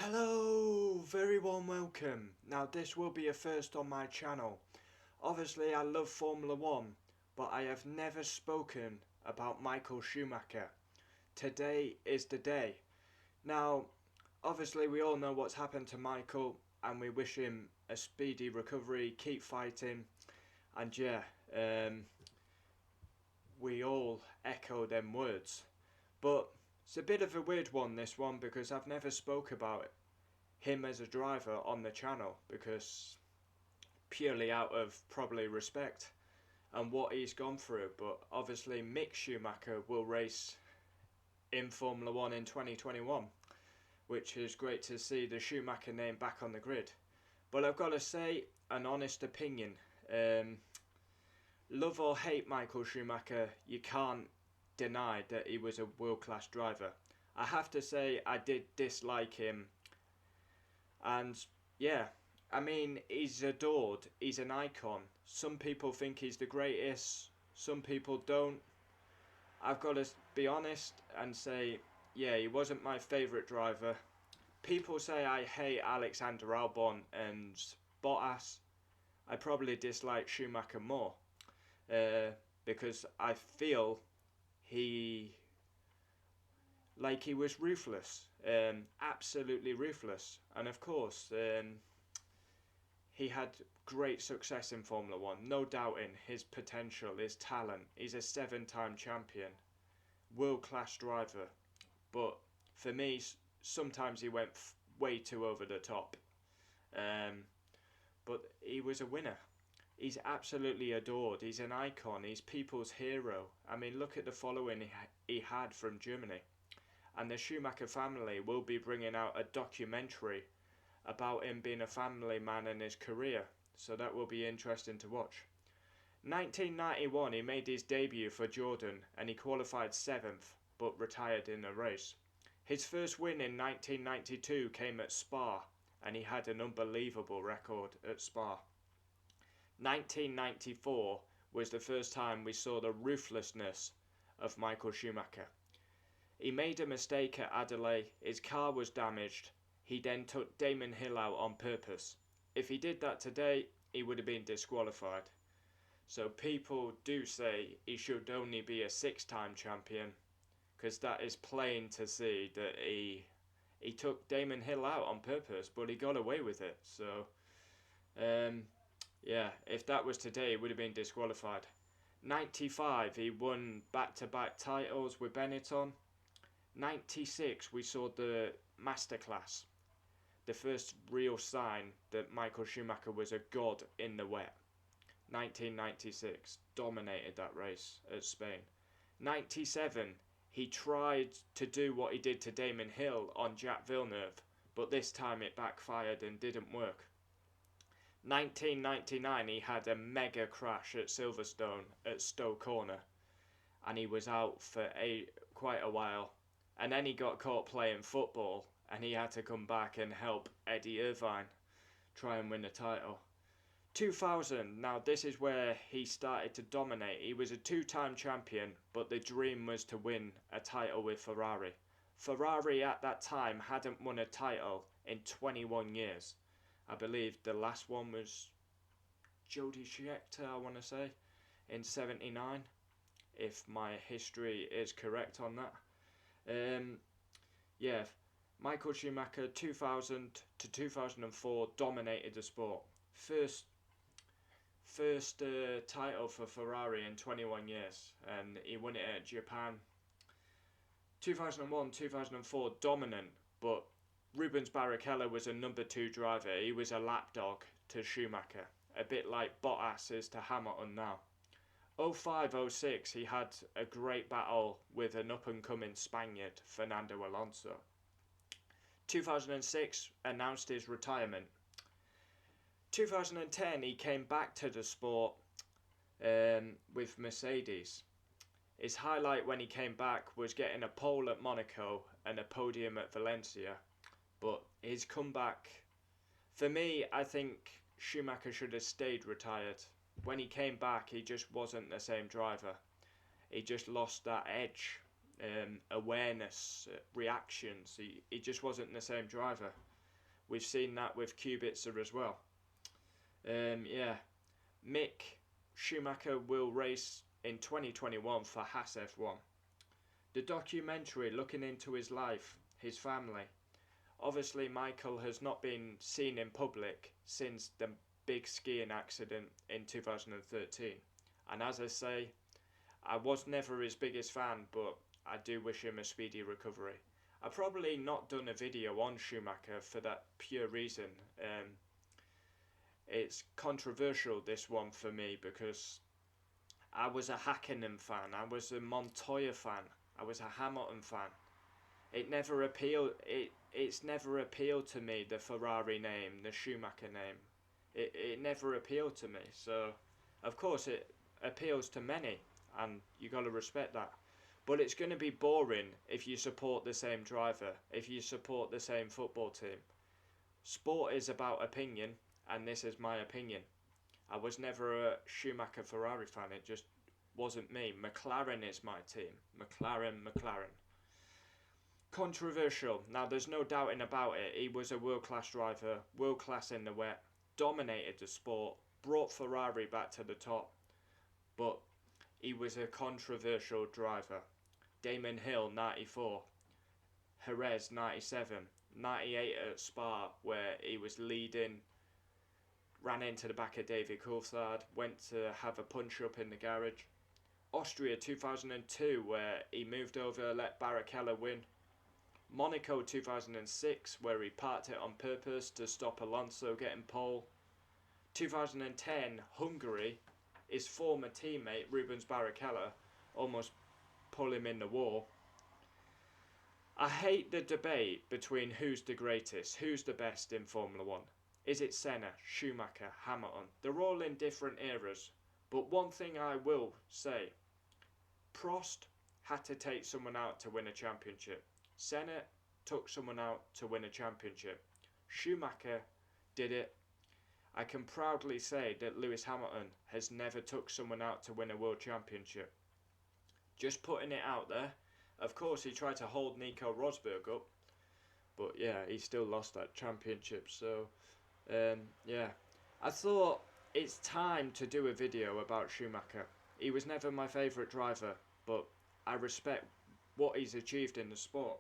Hello, very warm welcome. Now this will be a first on my channel. Obviously I love Formula 1, but I have never spoken about Michael Schumacher. Today is the day. Now, obviously we all know what's happened to Michael and we wish him a speedy recovery, keep fighting, and we all echo them words. But it's a bit of a weird one, this one, because I've never spoke about him as a driver on the channel, because purely out of probably respect and what he's gone through. But obviously Mick Schumacher will race in Formula 1 in 2021, which is great to see the Schumacher name back on the grid. But I've got to say, an honest opinion, love or hate Michael Schumacher, you can't deny that he was a world-class driver. I have to say I did dislike him, and yeah, I mean, he's adored, he's an icon. Some people think he's the greatest, some people don't. I've got to be honest and say, yeah, he wasn't my favourite driver. People say I hate Alexander Albon and Bottas. I probably dislike Schumacher more, because I feel he was ruthless, absolutely ruthless. And of course, he had great success in Formula 1, no doubting his potential, his talent. He's a 7-time champion, world-class driver. But for me, sometimes he went way too over the top. But he was a winner. He's absolutely adored. He's an icon. He's people's hero. I mean, look at the following he had from Germany. And the Schumacher family will be bringing out a documentary about him being a family man in his career. So that will be interesting to watch. 1991, he made his debut for Jordan and he qualified 7th, but retired in the race. His first win in 1992 came at Spa, and he had an unbelievable record at Spa. 1994 was the first time we saw the ruthlessness of Michael Schumacher. He made a mistake at Adelaide, his car was damaged, he then took Damon Hill out on purpose. If he did that today, he would have been disqualified. So people do say he should only be a 6-time champion, because that is plain to see that he took Damon Hill out on purpose, but he got away with it. So yeah, if that was today, he would have been disqualified. 95, he won back-to-back titles with Benetton. 96, we saw the masterclass, the first real sign that Michael Schumacher was a god in the wet. 1996, dominated that race at Spain. 97, he tried to do what he did to Damon Hill on Jacques Villeneuve, but this time it backfired and didn't work. 1999, he had a mega crash at Silverstone at Stowe Corner, and he was out for quite a while. And then he got caught playing football, and he had to come back and help Eddie Irvine try and win the title. 2000, now this is where he started to dominate. He was a 2-time champion, but the dream was to win a title with Ferrari. Ferrari at that time hadn't won a title in 21 years. I believe the last one was Jody Scheckter, I want to say, in 79, if my history is correct on that. Yeah, Michael Schumacher 2000 to 2004 dominated the sport. First title for Ferrari in 21 years, and he won it at Japan. 2001, 2004 dominant, but Rubens Barrichello was a number 2 driver. He was a lapdog to Schumacher, a bit like Bottas is to Hamilton now. 05, 06, he had a great battle with an up-and-coming Spaniard, Fernando Alonso. 2006, announced his retirement. 2010, he came back to the sport with Mercedes. His highlight when he came back was getting a pole at Monaco and a podium at Valencia. But his comeback, for me, I think Schumacher should have stayed retired. When he came back, he just wasn't the same driver. He just lost that edge. awareness, reactions. He just wasn't the same driver. We've seen that with Kubica as well. Yeah, Mick Schumacher will race in 2021 for Haas F1. The documentary looking into his life, his family. Obviously, Michael has not been seen in public since the big skiing accident in 2013. And as I say, I was never his biggest fan, but I do wish him a speedy recovery. I've probably not done a video on Schumacher for that pure reason. It's controversial, this one, for me, because I was a Hakkinen fan, I was a Montoya fan, I was a Hamilton fan. It's never appealed to me, the Ferrari name, the Schumacher name. It never appealed to me. So, of course, it appeals to many, and you got to respect that. But it's going to be boring if you support the same driver, if you support the same football team. Sport is about opinion, and this is my opinion. I was never a Schumacher Ferrari fan, it just wasn't me. McLaren is my team. McLaren. Controversial. Now, there's no doubting about it. He was a world-class driver, world-class in the wet, dominated the sport, brought Ferrari back to the top. But he was a controversial driver. Damon Hill, 94. Jerez, 97. 98 at Spa, where he was leading, ran into the back of David Coulthard, went to have a punch-up in the garage. Austria, 2002, where he moved over, let Barrichello win. Monaco 2006, where he parked it on purpose to stop Alonso getting pole. 2010, Hungary, his former teammate Rubens Barrichello almost pulled him in the wall. I hate the debate between who's the greatest, who's the best in Formula 1. Is it Senna, Schumacher, Hamilton? They're all in different eras. But one thing I will say, Prost had to take someone out to win a championship. Senna took someone out to win a championship. Schumacher did it. I can proudly say that Lewis Hamilton has never took someone out to win a world championship. Just putting it out there. Of course, he tried to hold Nico Rosberg up, but yeah, he still lost that championship. So, yeah, I thought it's time to do a video about Schumacher. He was never my favourite driver, but I respect what he's achieved in the sport,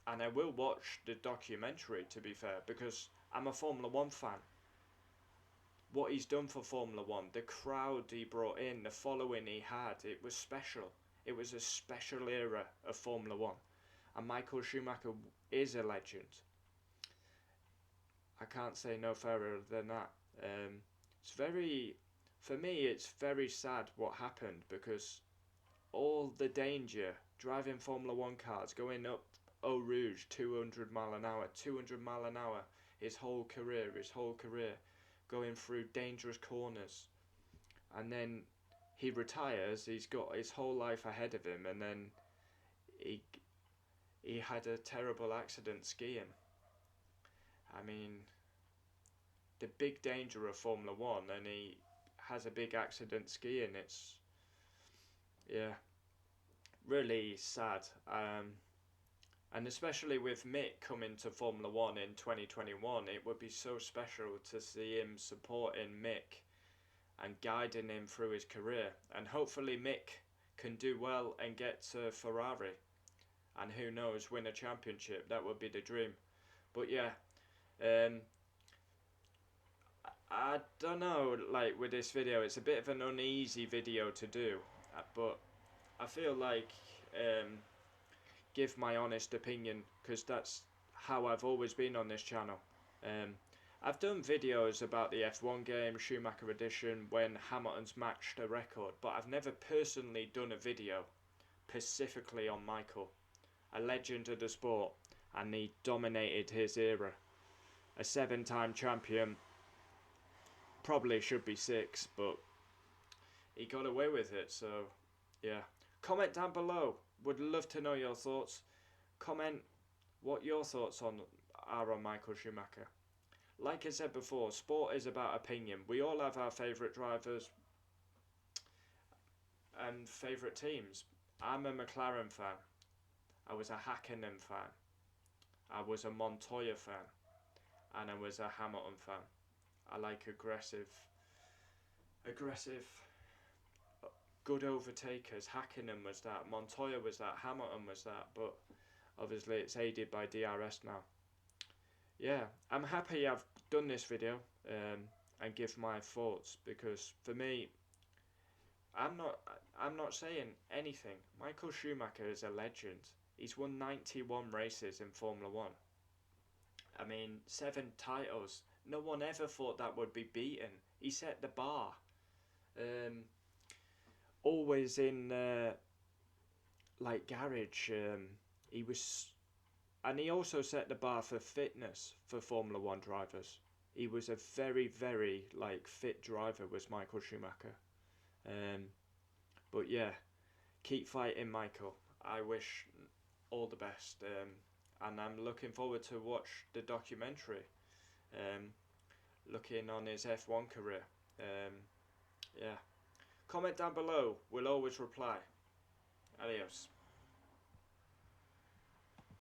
and I will watch the documentary, to be fair, because I'm a Formula 1 fan. What he's done for Formula 1, the crowd he brought in, the following he had, it was special. It was a special era of Formula 1, and Michael Schumacher is a legend. I can't say no fairer than that. For me, it's very sad what happened, because all the danger, driving Formula 1 cars, going up Eau Rouge 200 mile an hour, his whole career, going through dangerous corners, and then he retires. He's got his whole life ahead of him, and then he had a terrible accident skiing. I mean, the big danger of Formula 1, and he has a big accident skiing. It's, yeah, really sad. And especially with Mick coming to Formula 1 in 2021, it would be so special to see him supporting Mick and guiding him through his career. And hopefully Mick can do well and get to Ferrari. And who knows, win a championship. That would be the dream. But yeah, I don't know, like with this video, it's a bit of an uneasy video to do. But I feel like give my honest opinion, because that's how I've always been on this channel. I've done videos about the F1 game, Schumacher edition, when Hamilton's matched a record, but I've never personally done a video specifically on Michael, a legend of the sport, and he dominated his era. A 7-time champion, probably should be 6, but he got away with it. So yeah, comment down below. Would love to know your thoughts. Comment what your thoughts are on Michael Schumacher. Like I said before, sport is about opinion. We all have our favourite drivers and favourite teams. I'm a McLaren fan. I was a Hakkinen fan. I was a Montoya fan, and I was a Hamilton fan. I like aggressive, good overtakers. Hakkinen was that. Montoya was that. Hamilton was that. But obviously, it's aided by DRS now. Yeah, I'm happy I've done this video and give my thoughts, because for me, I'm not saying anything. Michael Schumacher is a legend. He's won 91 races in Formula 1. I mean, 7 titles. No one ever thought that would be beaten. He set the bar. Always in like garage. He was, and he also set the bar for fitness for Formula 1 drivers. He was a very, very like fit driver, was Michael Schumacher. But yeah, keep fighting, Michael. I wish all the best, and I'm looking forward to watch the documentary, looking on his F1 career. Yeah, comment down below. We'll always reply. Adios.